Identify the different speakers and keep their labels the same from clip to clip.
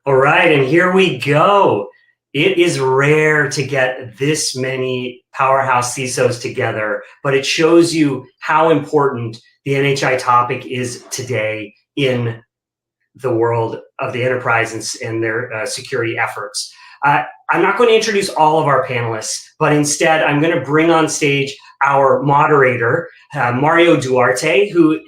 Speaker 1: All right, and here we go. It is rare to get this many powerhouse CISOs together, but it shows you how important the NHI topic is today in the world of the enterprise and their security efforts. I'm not going to introduce all of our panelists, but instead I'm going to bring on stage our moderator, Mario Duarte, who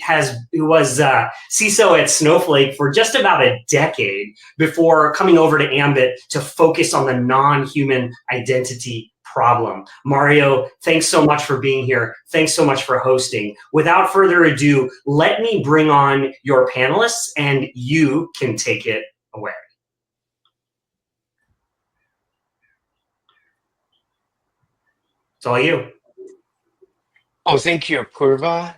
Speaker 1: was CISO at Snowflake for just about a decade before coming over to Ambit to focus on the non-human identity problem. Mario, thanks so much for being here. Thanks so much for hosting. Without further ado, let me bring on your panelists and you can take it away. It's all you.
Speaker 2: Oh, thank you, Apurva,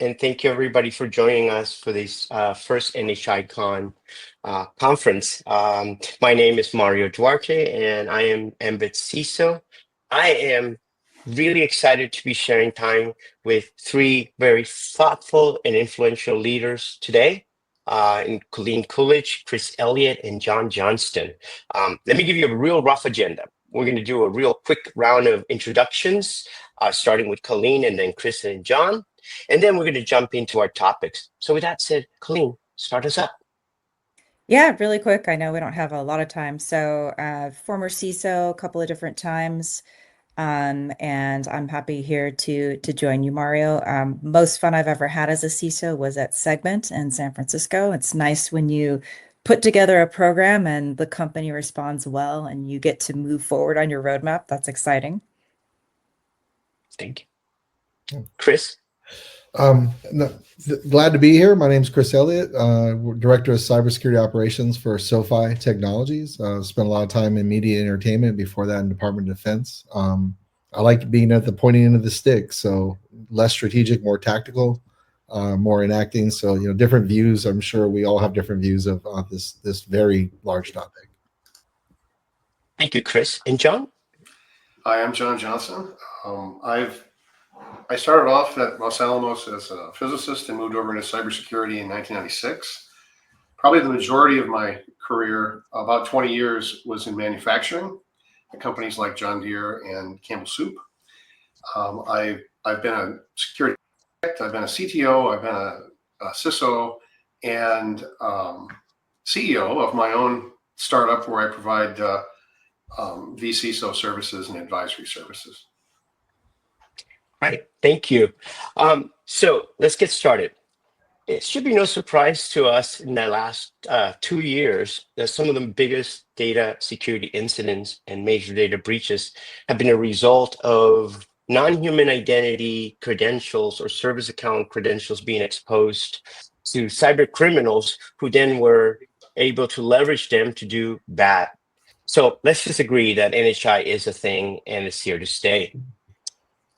Speaker 2: and thank you everybody for joining us for this first NHICon conference. My name is Mario Duarte, and I am Ambit CISO. I am really excited to be sharing time with three very thoughtful and influential leaders today, in Colleen Coolidge, Chris Elliott, and John Johnston. Let me give you a real rough agenda. We're going to do a real quick round of introductions, starting with Colleen and then Chris and John. And then we're going to jump into our topics. So with that said, Colleen, start us up.
Speaker 3: Yeah, really quick. I know we don't have a lot of time. So former CISO a couple of different times. And I'm happy here to join you, Mario. Most fun I've ever had as a CISO was at Segment in San Francisco. It's nice when you put together a program and the company responds well and you get to move forward on your roadmap. That's exciting.
Speaker 2: Thank you. Chris?
Speaker 4: Glad to be here. My name is Chris Elliott, Director of Cybersecurity Operations for SoFi Technologies. Spent a lot of time in media and entertainment, before that in Department of Defense. I like being at the pointing end of the stick, so less strategic, more tactical, more enacting. So, different views. I'm sure we all have different views of this very large topic.
Speaker 2: Thank you, Chris. And John?
Speaker 5: Hi, I'm John Johnson. I started off at Los Alamos as a physicist and moved over into cybersecurity in 1996. Probably the majority of my career, about 20 years, was in manufacturing at companies like John Deere and Campbell Soup. I've been a security architect, I've been a CTO, I've been a CISO, and CEO of my own startup where I provide vCISO services and advisory services.
Speaker 2: Right, thank you. So let's get started. It should be no surprise to us in the last 2 years that some of the biggest data security incidents and major data breaches have been a result of non-human identity credentials or service account credentials being exposed to cyber criminals who then were able to leverage them to do bad. So let's just agree that NHI is a thing and it's here to stay.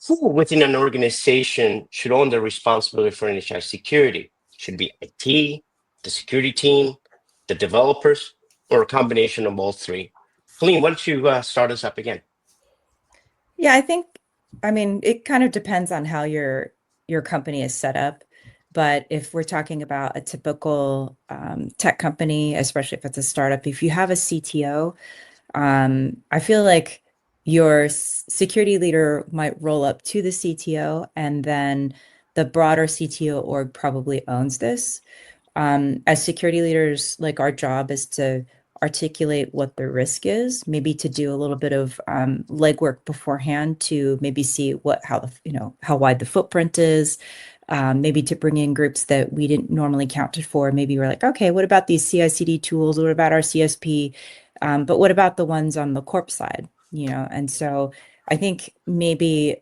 Speaker 2: Who within an organization should own the responsibility for NHI security? Should it be IT, the security team, the developers, or a combination of all three? Colleen, why don't you start us up again?
Speaker 3: Yeah, I mean, it kind of depends on how your company is set up. But if we're talking about a typical tech company, especially if it's a startup, if you have a CTO, I feel like your security leader might roll up to the CTO, and then the broader CTO org probably owns this. As security leaders, like, our job is to articulate what the risk is, maybe to do a little bit of legwork beforehand to maybe see how wide the footprint is, maybe to bring in groups that we didn't normally count for. Maybe we're like, okay, what about these CI/CD tools? What about our CSP? But what about the ones on the corp side? And so I think maybe,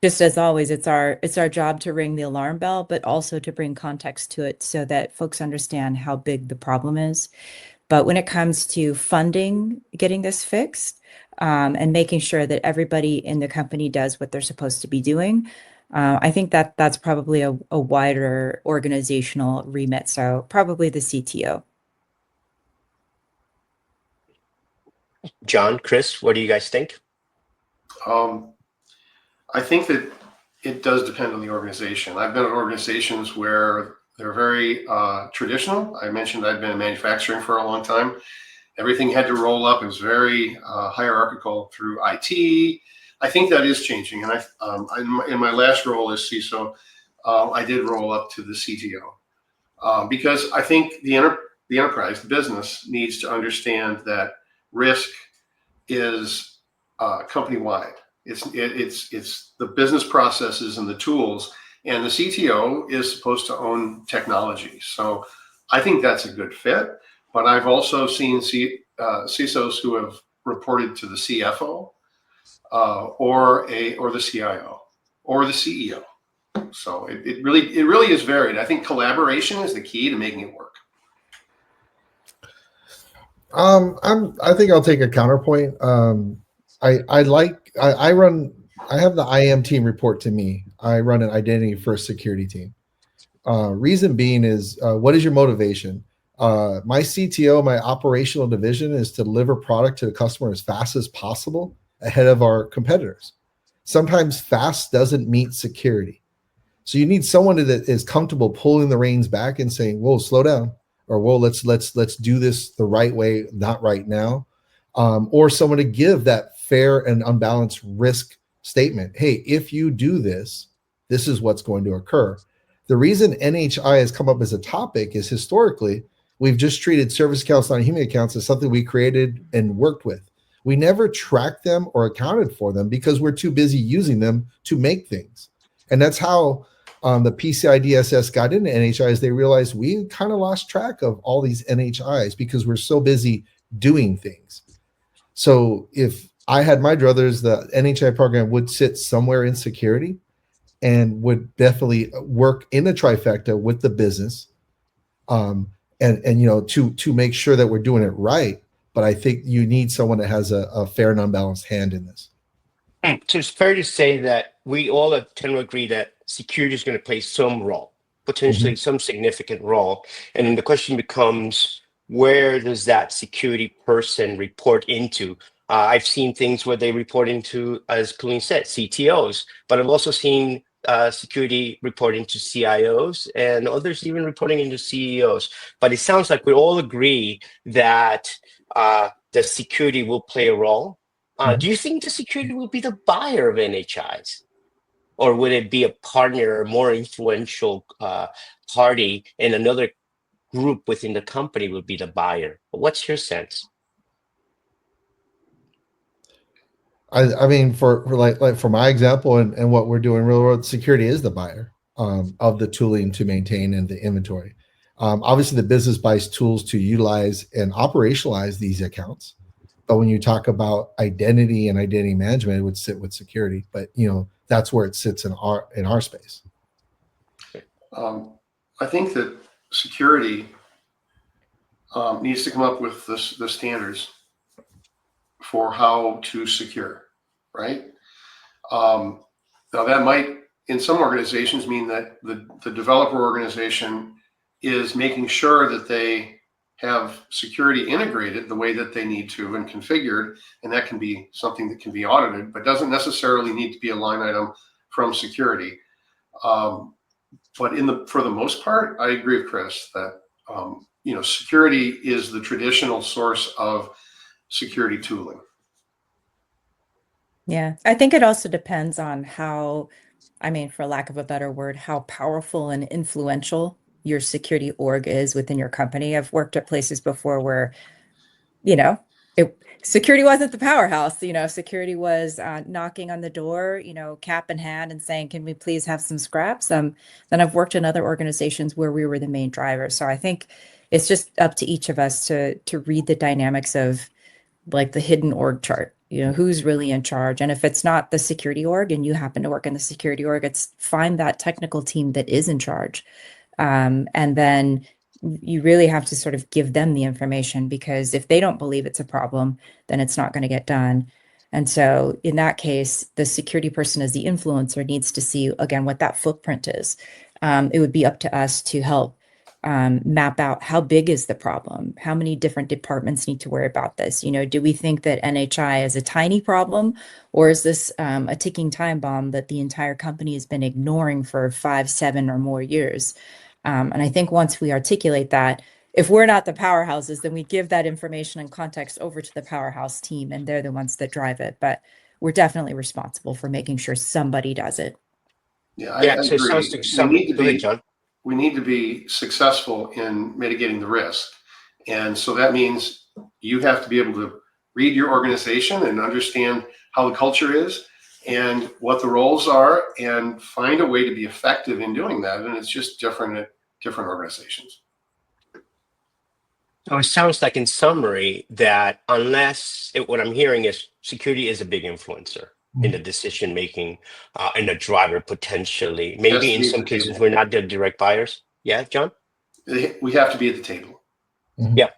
Speaker 3: just as always, it's our job to ring the alarm bell, but also to bring context to it so that folks understand how big the problem is. But when it comes to funding, getting this fixed, and making sure that everybody in the company does what they're supposed to be doing, I think that's probably a wider organizational remit. So probably the CTO.
Speaker 2: John, Chris, what do you guys think?
Speaker 5: I think that it does depend on the organization. I've been at organizations where they're very traditional. I mentioned I've been in manufacturing for a long time. Everything had to roll up. It was very hierarchical through IT. I think that is changing. And in my last role as CISO, I did roll up to the CTO because I think the enterprise, the business, needs to understand that risk is company-wide. It's the business processes and the tools, and the CTO is supposed to own technology. So I think that's a good fit. But I've also seen CISOs who have reported to the CFO or the CIO or the CEO. So it really is varied. I think collaboration is the key to making it work.
Speaker 4: I think I'll take a counterpoint. I have the IAM team report to me. I run an identity first security team. Reason being is, what is your motivation? My CTO, my operational division, is to deliver product to the customer as fast as possible ahead of our competitors. Sometimes fast doesn't mean security. So you need someone that is comfortable pulling the reins back and saying, whoa, slow down, or whoa, let's do this the right way, not right now. Or someone to give that fair and unbalanced risk statement. Hey, if you do this, this is what's going to occur. The reason NHI has come up as a topic is historically, we've just treated service accounts, non-human accounts, as something we created and worked with. We never tracked them or accounted for them because we're too busy using them to make things. And that's how the PCI DSS got into NHIs. They realized we kind of lost track of all these NHIs because we're so busy doing things. So if I had my druthers, the NHI program would sit somewhere in security and would definitely work in a trifecta with the business, and to make sure that we're doing it right. But I think you need someone that has a fair and unbalanced hand in this.
Speaker 2: So it's fair to say that we all tend to agree that security is going to play some role, potentially some significant role. And then the question becomes, where does that security person report into? I've seen things where they report into, as Colleen said, CTOs, but I've also seen security reporting to CIOs and others even reporting into CEOs. But it sounds like we all agree that the security will play a role. Do you think the security will be the buyer of NHIs? Or would it be a partner, a more influential party, and another group within the company would be the buyer? What's your sense?
Speaker 4: I mean, for my example and what we're doing real world, security is the buyer of the tooling to maintain and the inventory. Obviously, the business buys tools to utilize and operationalize these accounts. But when you talk about identity and identity management, it would sit with security. But that's where it sits in our space.
Speaker 5: I think that security needs to come up with the standards for how to secure, right? Now that might, in some organizations, mean that the developer organization is making sure that they have security integrated the way that they need to and configured, and that can be something that can be audited, but doesn't necessarily need to be a line item from security. But for the most part, I agree with Chris that security is the traditional source of security tooling.
Speaker 3: Yeah, I think it also depends on how, for lack of a better word, how powerful and influential your security org is within your company. I've worked at places before where, security wasn't the powerhouse. Security was knocking on the door, cap in hand and saying, can we please have some scraps? Then I've worked in other organizations where we were the main driver. So I think it's just up to each of us to read the dynamics of like the hidden org chart, who's really in charge. And if it's not the security org and you happen to work in the security org, it's find that technical team that is in charge. And then you really have to sort of give them the information, because if they don't believe it's a problem, then it's not going to get done. And so in that case, the security person as the influencer needs to see, again, what that footprint is. It would be up to us to help map out how big is the problem, how many different departments need to worry about this. Do we think that NHI is a tiny problem, or is this a ticking time bomb that the entire company has been ignoring for 5, 7 or more years? And I think once we articulate that, if we're not the powerhouses, then we give that information and context over to the powerhouse team, and they're the ones that drive it. But we're definitely responsible for making sure somebody does it.
Speaker 5: Yeah,
Speaker 2: Yeah,
Speaker 5: I
Speaker 2: so it
Speaker 5: agree.
Speaker 2: sounds like some. Go ahead, John.
Speaker 5: We need to be successful in mitigating the risk. And so that means you have to be able to read your organization and understand how the culture is and what the roles are and find a way to be effective in doing that. And it's just different at different organizations.
Speaker 2: So it sounds like, in summary, that what I'm hearing is security is a big influencer in the decision making and a driver potentially. Maybe in some cases we're not the direct buyers. Yeah, John?
Speaker 5: We have to be at the table.
Speaker 2: Yeah.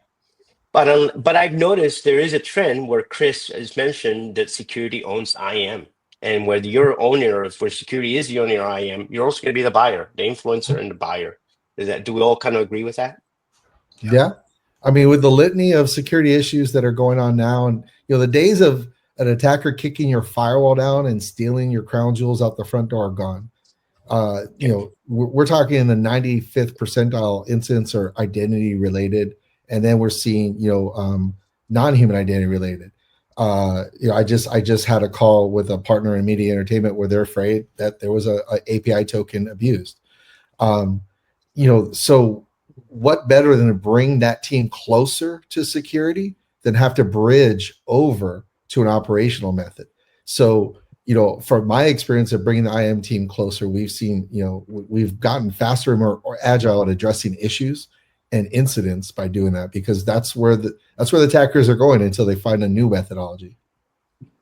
Speaker 2: But I've noticed there is a trend where Chris has mentioned that security owns IAM. And where where security is the owner of IAM, you're also going to be the buyer, the influencer and the buyer. Do we all kind of agree with that?
Speaker 4: Yeah. I mean, with the litany of security issues that are going on now, and the days of an attacker kicking your firewall down and stealing your crown jewels out the front door are gone. We're talking in the 95th percentile incidents are identity related, and then we're seeing non-human identity related. I just had a call with a partner in media entertainment where they're afraid that there was a API token abused. So what better than to bring that team closer to security than have to bridge over to an operational method? So, from my experience of bringing the IAM team closer, we've seen, we've gotten faster and more agile at addressing issues and incidents by doing that, because that's where the attackers are going until they find a new methodology.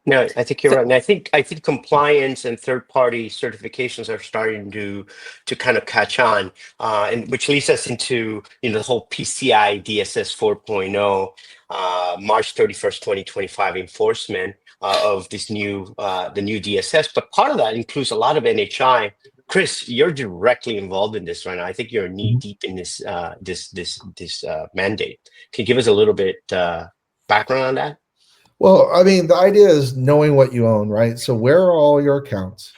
Speaker 2: No, I think you're right. And I think compliance and third-party certifications are starting to kind of catch on, and which leads us into the whole PCI DSS 4.0 March 31st, 2025 enforcement of this new the new DSS. But part of that includes a lot of NHI. Chris, you're directly involved in this right now. I think you're knee deep in this mandate. Can you give us a little bit background on that?
Speaker 4: Well, I mean, the idea is knowing what you own, right? So where are all your accounts?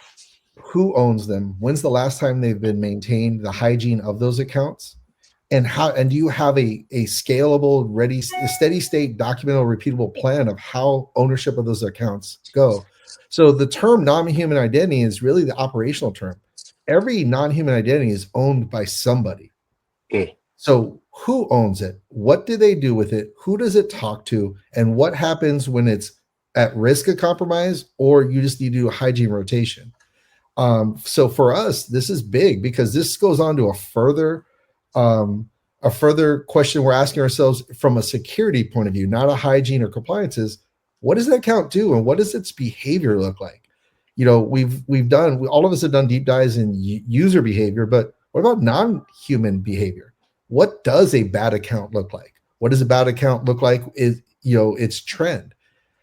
Speaker 4: Who owns them? When's the last time they've been maintained? The hygiene of those accounts, and do you have a scalable, ready, steady state, documentable, repeatable plan of how ownership of those accounts go? So the term non-human identity is really the operational term. Every non-human identity is owned by somebody. So who owns it? What do they do with it? Who does it talk to? And what happens when it's at risk of compromise, or you just need to do a hygiene rotation? So for us, this is big, because this goes on to a further question we're asking ourselves from a security point of view, not a hygiene or compliance, is what does that account do, and what does its behavior look like? All of us have done deep dives in user behavior, but what about non-human behavior? What does a bad account look like? What does a bad account look like? Is its trend.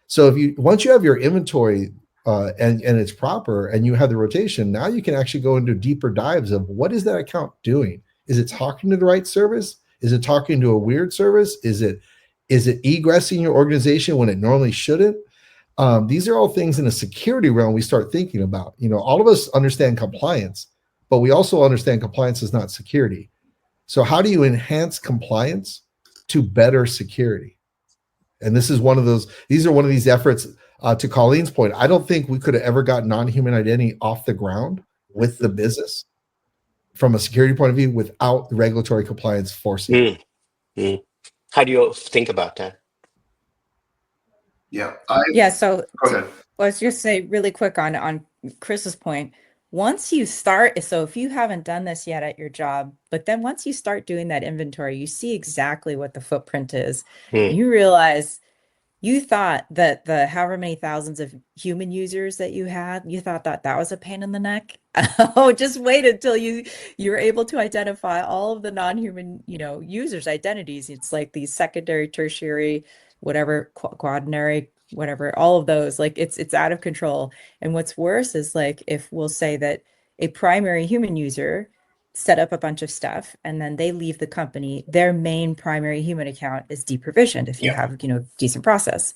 Speaker 4: So once you have your inventory and it's proper, and you have the rotation, now you can actually go into deeper dives of what is that account doing? Is it talking to the right service? Is it talking to a weird service? Is it egressing your organization when it normally shouldn't? These are all things in a security realm we start thinking about. All of us understand compliance, but we also understand compliance is not security. So how do you enhance compliance to better security? And these are one of these efforts. To Colleen's point, I don't think we could have ever got non-human identity off the ground with the business from a security point of view without the regulatory compliance forcing it.
Speaker 2: How do you think about that?
Speaker 5: Yeah.
Speaker 3: So
Speaker 5: go ahead.
Speaker 3: Let's just say really quick on Chris's point. Once you start, so if you haven't done this yet at your job, but then once you start doing that inventory, you see exactly what the footprint is. You realize you thought that the however many thousands of human users that you had, you thought that was a pain in the neck. Oh, just wait until you're able to identify all of the non-human, users' identities. It's like these secondary, tertiary, whatever, quaternary, whatever, all of those, like it's out of control. And what's worse is, like, if we'll say that a primary human user set up a bunch of stuff and then they leave the company, their main primary human account is deprovisioned if you have, decent process.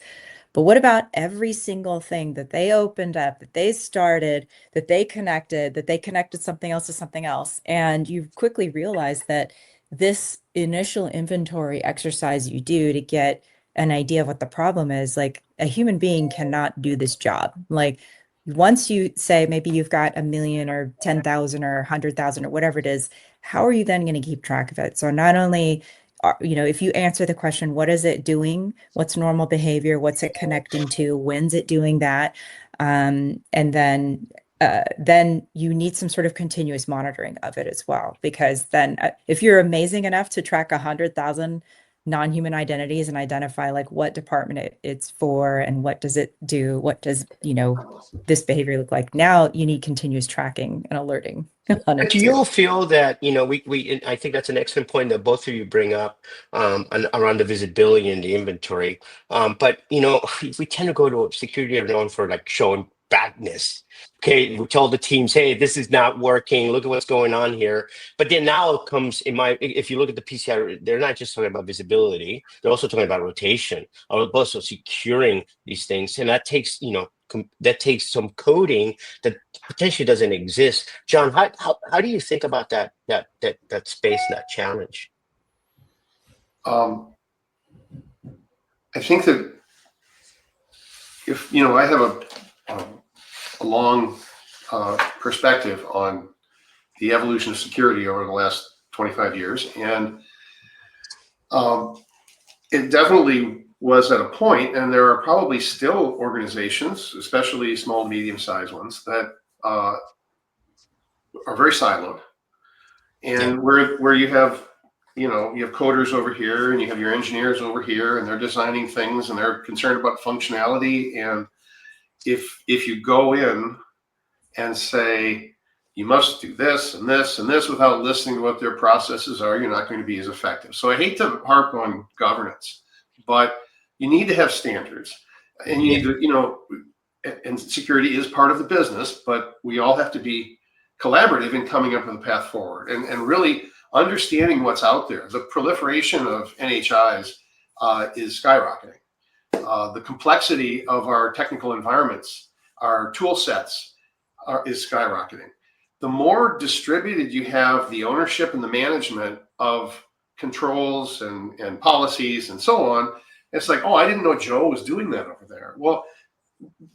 Speaker 3: But what about every single thing that they opened up, that they started, that they connected something else to something else? And you quickly realize that this initial inventory exercise you do to get an idea of what the problem is, like a human being cannot do this job. Like once you say maybe you've got 1 million or 10,000 or 100,000 or whatever it is, how are you then going to keep track of it? So not only if you answer the question, what is it doing? What's normal behavior? What's it connecting to? When's it doing that? And then you need some sort of continuous monitoring of it as well, because then if you're amazing enough to track 100,000 non-human identities and identify like what department it's for and what does it do, what does this behavior look like, now you need continuous tracking and alerting on
Speaker 2: But
Speaker 3: it
Speaker 2: do
Speaker 3: too.
Speaker 2: you feel that, I think that's an excellent point that both of you bring up around the visibility and the inventory. But, we tend to go to security are known for like showing badness. Okay, we tell the teams, hey, this is not working. Look at what's going on here. But then now it comes if you look at the PCI, they're not just talking about visibility. They're also talking about rotation, or also securing these things. And that takes, that takes some coding that potentially doesn't exist. John, how do you think about that space, that challenge?
Speaker 5: I think that if I have a long perspective on the evolution of security over the last 25 years, and it definitely was at a point, and there are probably still organizations, especially small to medium-sized ones, that are very siloed, and where you have you have coders over here and you have your engineers over here, and they're designing things and they're concerned about functionality. And if you go in and say you must do this and this and this without listening to what their processes are, you're not going to be as effective. So I hate to harp on governance, but you need to have standards, and you need to, and security is part of the business, but we all have to be collaborative in coming up with a path forward and really understanding what's out there. The proliferation of NHIs is skyrocketing. The complexity of our technical environments, our tool sets is skyrocketing. The more distributed you have the ownership and the management of controls and policies and so on, it's like, oh, I didn't know Joe was doing that over there. Well,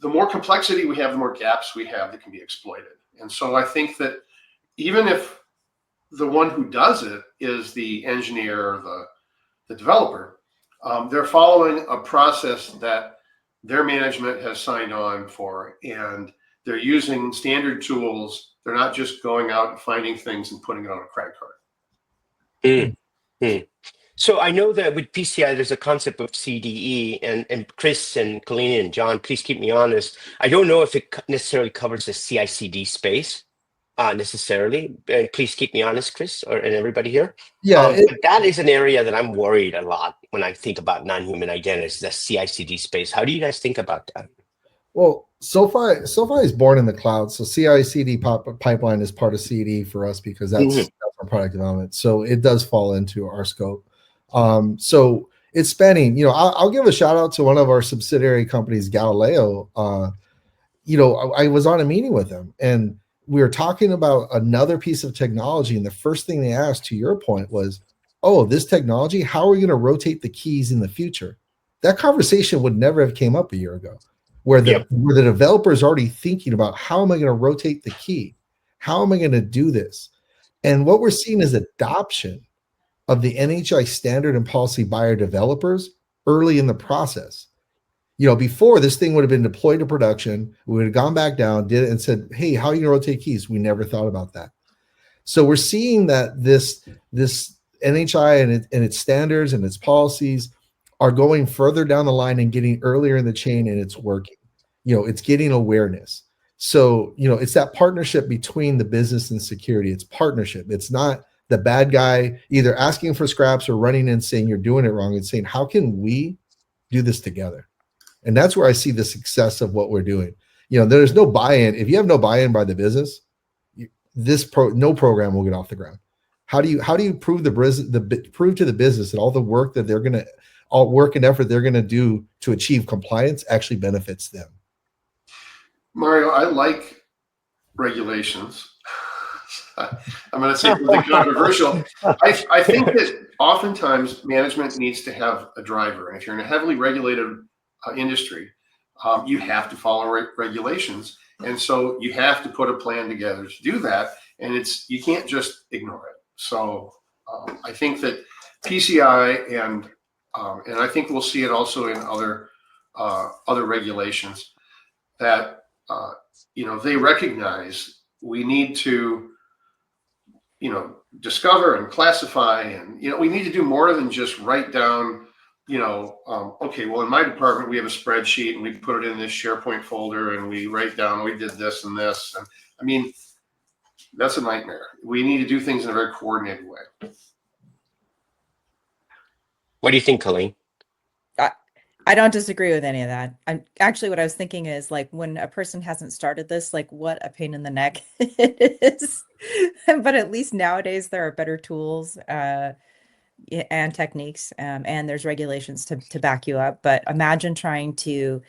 Speaker 5: the more complexity we have, the more gaps we have that can be exploited. And so I think that even if the one who does it is the engineer or the developer, they're following a process that their management has signed on for, and they're using standard tools. They're not just going out and finding things and putting it on a credit card.
Speaker 2: So I know that with PCI, there's a concept of CDE, and Chris and Kalina and John, please keep me honest. I don't know if it necessarily covers the CI/CD space necessarily. And please keep me honest, Chris, and everybody here.
Speaker 4: Yeah,
Speaker 2: but that is an area that I'm worried a lot when I think about non-human identities, the CI/CD space. How do you guys think about that?
Speaker 4: well, SoFi is born in the cloud, so CI/CD pipeline is part of CD for us because that's our product development. So it does fall into our scope. So it's spanning. I'll give a shout out to one of our subsidiary companies, Galileo. I was on a meeting with them, and we were talking about another piece of technology, and the first thing they asked, to your point, was, "Oh, this technology, how are we going to rotate the keys in the future?" That conversation would never have came up a year ago, where the developer is already thinking about, how am I going to rotate the key? How am I going to do this? And what we're seeing is adoption of the NHI standard and policy by our developers early in the process. Before, this thing would have been deployed to production, we would have gone back down, did it, and said, "Hey, how are you going to rotate keys?" We never thought about that. So we're seeing that this NHI and its standards and its policies are going further down the line and getting earlier in the chain, and it's working. It's getting awareness. So, it's that partnership between the business and security. It's partnership. It's not the bad guy either asking for scraps or running in saying you're doing it wrong, and saying, how can we do this together? And that's where I see the success of what we're doing. There's no buy-in. If you have no buy-in by the business, no program will get off the ground. How do you prove prove to the business that all the work that all work and effort they're gonna do to achieve compliance actually benefits them?
Speaker 5: Mario, I like regulations. I'm going to say something controversial. I think that oftentimes management needs to have a driver. And if you're in a heavily regulated industry, you have to follow regulations. And so you have to put a plan together to do that. And you can't just ignore it. So I think that PCI and I think we'll see it also in other regulations that they recognize we need to discover and classify, and we need to do more than just write down okay, well, in my department we have a spreadsheet and we put it in this SharePoint folder and we write down we did this and this, and I mean that's a nightmare. We need to do things in a very coordinated way.
Speaker 2: What do you think, Colleen?
Speaker 3: I don't disagree with any of that. I'm actually, what I was thinking is, like, when a person hasn't started this, like, what a pain in the neck it is. But at least nowadays there are better tools and techniques, and there's regulations to back you up. But imagine trying to,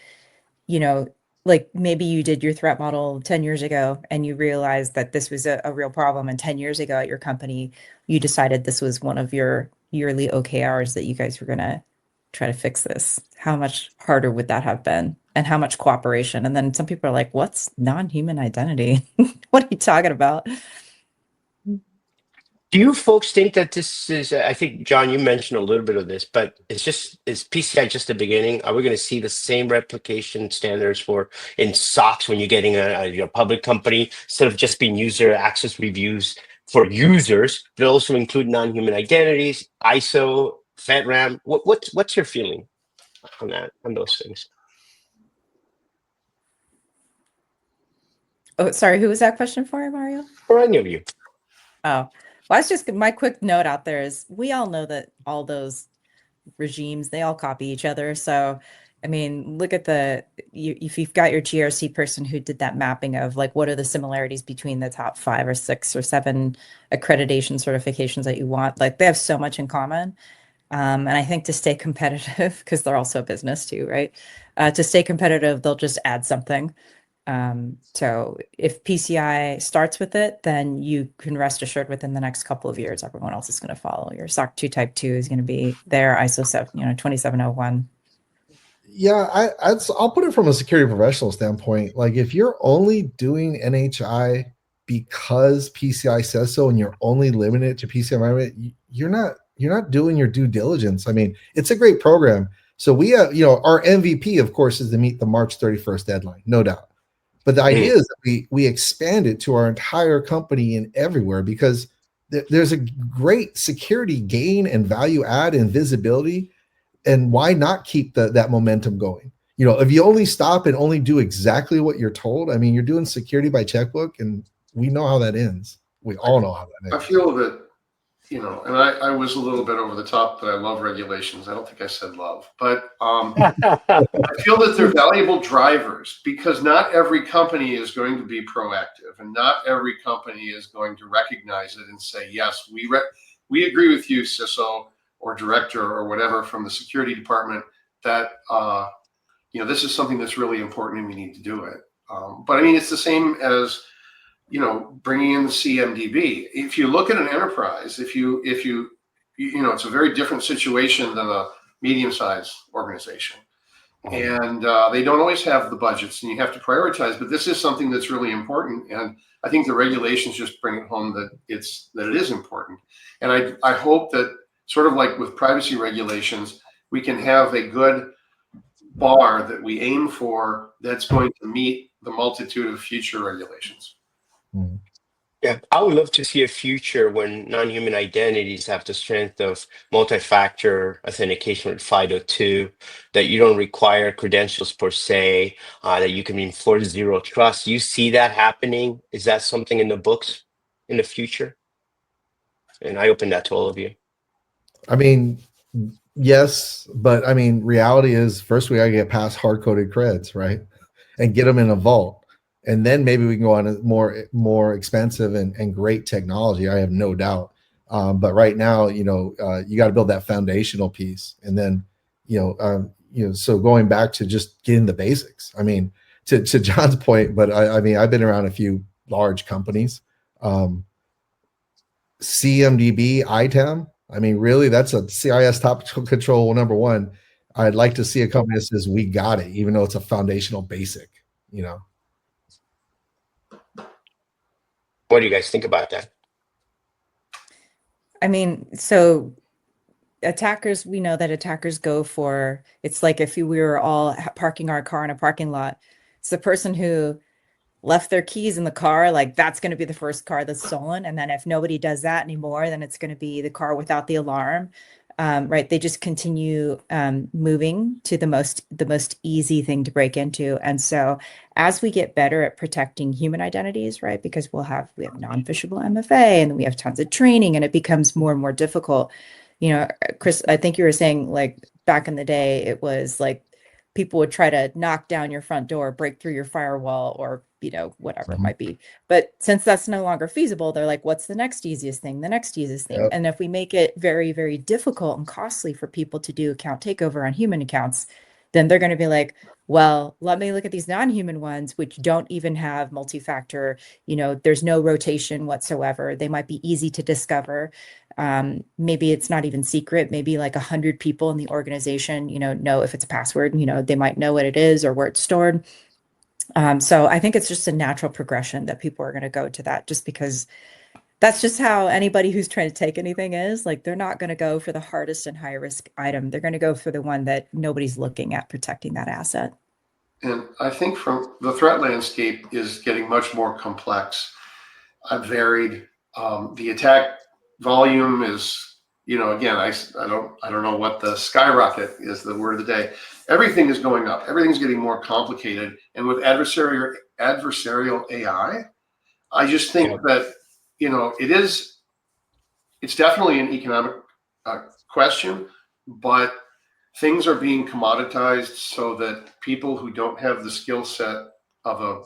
Speaker 3: like, maybe you did your threat model 10 years ago and you realized that this was a real problem. And 10 years ago at your company, you decided this was one of your yearly OKRs that you guys were going to try to fix this. How much harder would that have been? And how much cooperation? And then some people are like, what's non-human identity? What are you talking about?
Speaker 2: Do you folks think that this is, I think, John, you mentioned a little bit of this, but is PCI just the beginning? Are we going to see the same replication standards in SOX when you're getting a public company, instead of just being user access reviews for users, but also include non-human identities, ISO, FedRAMP? What's your feeling on those things?
Speaker 3: Oh, sorry, who was that question for, Mario?
Speaker 2: For any of you.
Speaker 3: Oh, well, that's just my quick note out there is we all know that all those regimes, they all copy each other. So, I mean, look at if you've got your GRC person who did that mapping of, like, what are the similarities between the top 5 or 6 or 7 accreditation certifications that you want, like, they have so much in common. And I think to stay competitive, because they're also a business too, right? To stay competitive, they'll just add something. So if PCI starts with it, then you can rest assured within the next couple of years, everyone else is going to follow. Your SOC 2 Type 2 is going to be there, ISO 2701.
Speaker 4: Yeah, I'll put it from a security professional standpoint. Like, if you're only doing NHI because PCI says so, and you're only limited to PCI environment, you're not doing your due diligence. I mean, it's a great program. So we have, our MVP, of course, is to meet the March 31st deadline, no doubt. But the idea is that we expand it to our entire company and everywhere, because there's a great security gain and value add and visibility. And why not keep that momentum going? If you only stop and only do exactly what you're told, I mean, you're doing security by checkbook, and we know how that ends. We all know how that ends.
Speaker 5: I feel that, and I was a little bit over the top, but I love regulations. I don't think I said love, but I feel that they're valuable drivers, because not every company is going to be proactive, and not every company is going to recognize it and say, yes, we agree with you, CISO or director or whatever from the security department, that this is something that's really important and we need to do it. But I mean, it's the same as bringing in the CMDB. If you look at an enterprise, if you it's a very different situation than a medium-sized organization, and they don't always have the budgets, and you have to prioritize. But this is something that's really important, and I think the regulations just bring it home that it is important. And I hope that, sort of like with privacy regulations, we can have a good bar that we aim for that's going to meet the multitude of future regulations.
Speaker 2: Yeah, I would love to see a future when non-human identities have the strength of multi-factor authentication with FIDO2, that you don't require credentials per se, that you can enforce zero trust. You see that happening? Is that something in the books in the future? And I open that to all of you.
Speaker 4: I mean, yes, but I mean, reality is, first we gotta get past hard-coded creds, right? And get them in a vault. And then maybe we can go on a more expensive and great technology. I have no doubt. But right now, you got to build that foundational piece, and then, so going back to just getting the basics. I mean, to John's point, but I mean, I've been around a few large companies. CMDB ITAM. I mean, really, that's a CIS top control number one. I'd like to see a company that says we got it, even though it's a foundational basic, you know.
Speaker 2: What do you guys think about that?
Speaker 3: I mean, so attackers, we know that attackers go for, it's like if we were all parking our car in a parking lot, it's the person who left their keys in the car, like that's going to be the first car that's stolen. And then if nobody does that anymore, then it's going to be the car without the alarm. Right? They just continue moving to the most easy thing to break into. And so as we get better at protecting human identities, right? Because we have non-phishable MFA and we have tons of training, and it becomes more and more difficult. You know, Chris, I think you were saying like back in the day, it was like people would try to knock down your front door, break through your firewall, or, you know, whatever it might be. But since that's no longer feasible, they're like, what's the next easiest thing? The next easiest thing.
Speaker 4: Yep.
Speaker 3: And if we make it very, very difficult and costly for people to do account takeover on human accounts, then they're going to be like, well, let me look at these non-human ones, which don't even have multi-factor, you know, there's no rotation whatsoever. They might be easy to discover. Maybe it's not even secret. Maybe like 100 people in the organization, you know if it's a password, you know, they might know what it is or where it's stored. So I think it's just a natural progression that people are going to go to that, just because that's just how anybody who's trying to take anything is. Like, they're not going to go for the hardest and high risk item. They're going to go for the one that nobody's looking at protecting that asset.
Speaker 5: And I think from the threat landscape is getting much more complex, varied. The attack volume is, you know, again, I don't know what the skyrocket is, the word of the day. Everything is going up. Everything's getting more complicated. And with adversarial AI, I just think that, you know, it's definitely an economic question, but things are being commoditized so that people who don't have the skill set of a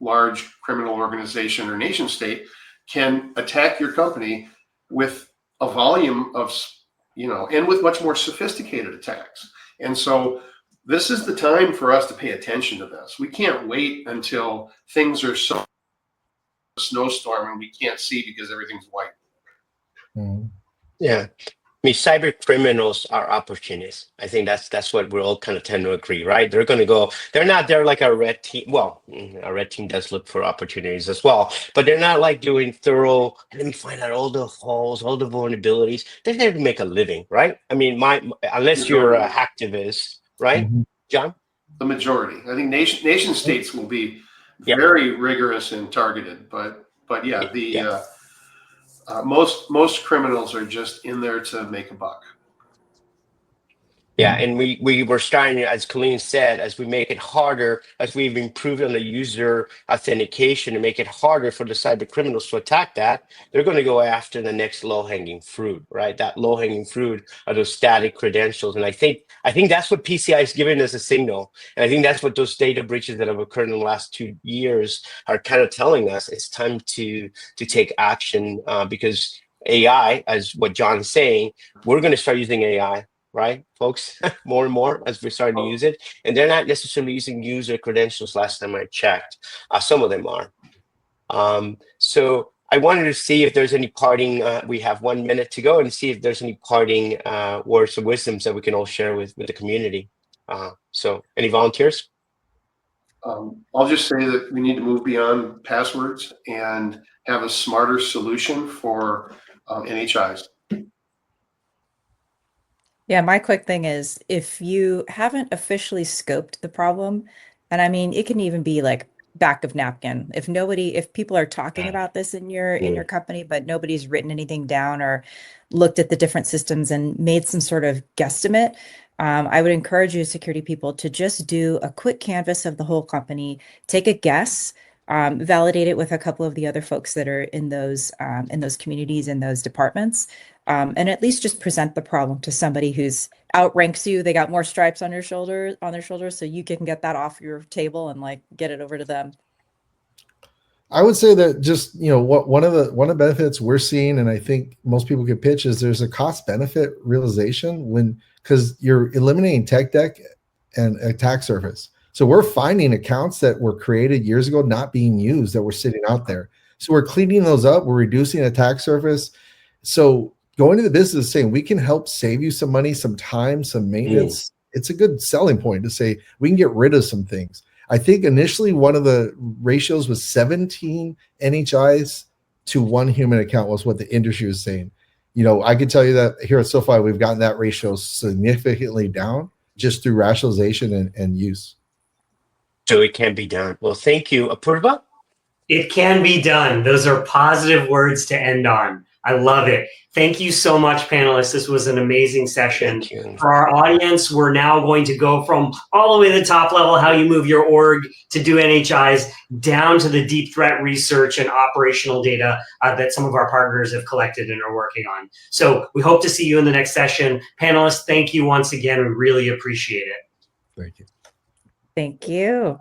Speaker 5: large criminal organization or nation state can attack your company with a volume of, you know, and with much more sophisticated attacks. And so this is the time for us to pay attention to this. We can't wait until things are so snowstorm and we can't see because everything's white.
Speaker 2: Yeah. I mean, cyber criminals are opportunists. I think that's what we all kind of tend to agree, right? They're going to go, they're not there like a red team. Well, a red team does look for opportunities as well, but they're not like doing thorough, let me find out all the holes, all the vulnerabilities. They're there to make a living, right? I mean, unless you're a hacktivist, right, John?
Speaker 5: The majority. I think nation states will be very rigorous and targeted, but yeah, most criminals are just in there to make a buck.
Speaker 2: Yeah, and we were starting, as Colleen said, as we make it harder, as we've improved on the user authentication to make it harder for the cyber criminals to attack that, they're going to go after the next low-hanging fruit, right? That low-hanging fruit are those static credentials. And I think that's what PCI is giving us a signal. And I think that's what those data breaches that have occurred in the last 2 years are kind of telling us. It's time to take action because AI, as what John's saying, we're going to start using AI. Right, folks, more and more as we're starting to use it. And they're not necessarily using user credentials last time I checked. Some of them are. So I wanted to see if there's any parting, we have 1 minute to go, and see if there's any parting words of wisdom that we can all share with the community. So any volunteers?
Speaker 5: I'll just say that we need to move beyond passwords and have a smarter solution for NHIs.
Speaker 3: Yeah, my quick thing is, if you haven't officially scoped the problem, and I mean, it can even be like back of napkin. If people are talking about this in your company, but nobody's written anything down or looked at the different systems and made some sort of guesstimate, I would encourage you, security people, to just do a quick canvas of the whole company, take a guess, validate it with a couple of the other folks that are in those communities, in those departments, and at least just present the problem to somebody who's outranks you. They got more stripes on their shoulders, so you can get that off your table and like get it over to them.
Speaker 4: I would say that just, you know, one of the benefits we're seeing, and I think most people could pitch, is there's a cost benefit realization because you're eliminating tech debt and attack surface. So we're finding accounts that were created years ago not being used, that were sitting out there. So we're cleaning those up. We're reducing attack surface. So going to the business saying we can help save you some money, some time, some maintenance, it's a good selling point to say we can get rid of some things. I think initially one of the ratios was 17 NHIs to one human account was what the industry was saying. You know, I can tell you that here at SoFi, we've gotten that ratio significantly down just through rationalization and use.
Speaker 2: So it can be done. Well, thank you. Apurva?
Speaker 1: It can be done. Those are positive words to end on. I love it. Thank you so much, panelists. This was an amazing session.
Speaker 2: Thank you.
Speaker 1: For our audience, we're now going to go from all the way to the top level, how you move your org to do NHIs, down to the deep threat research and operational data that some of our partners have collected and are working on. So we hope to see you in the next session. Panelists, thank you once again. We really appreciate it.
Speaker 4: Thank you.
Speaker 3: Thank you.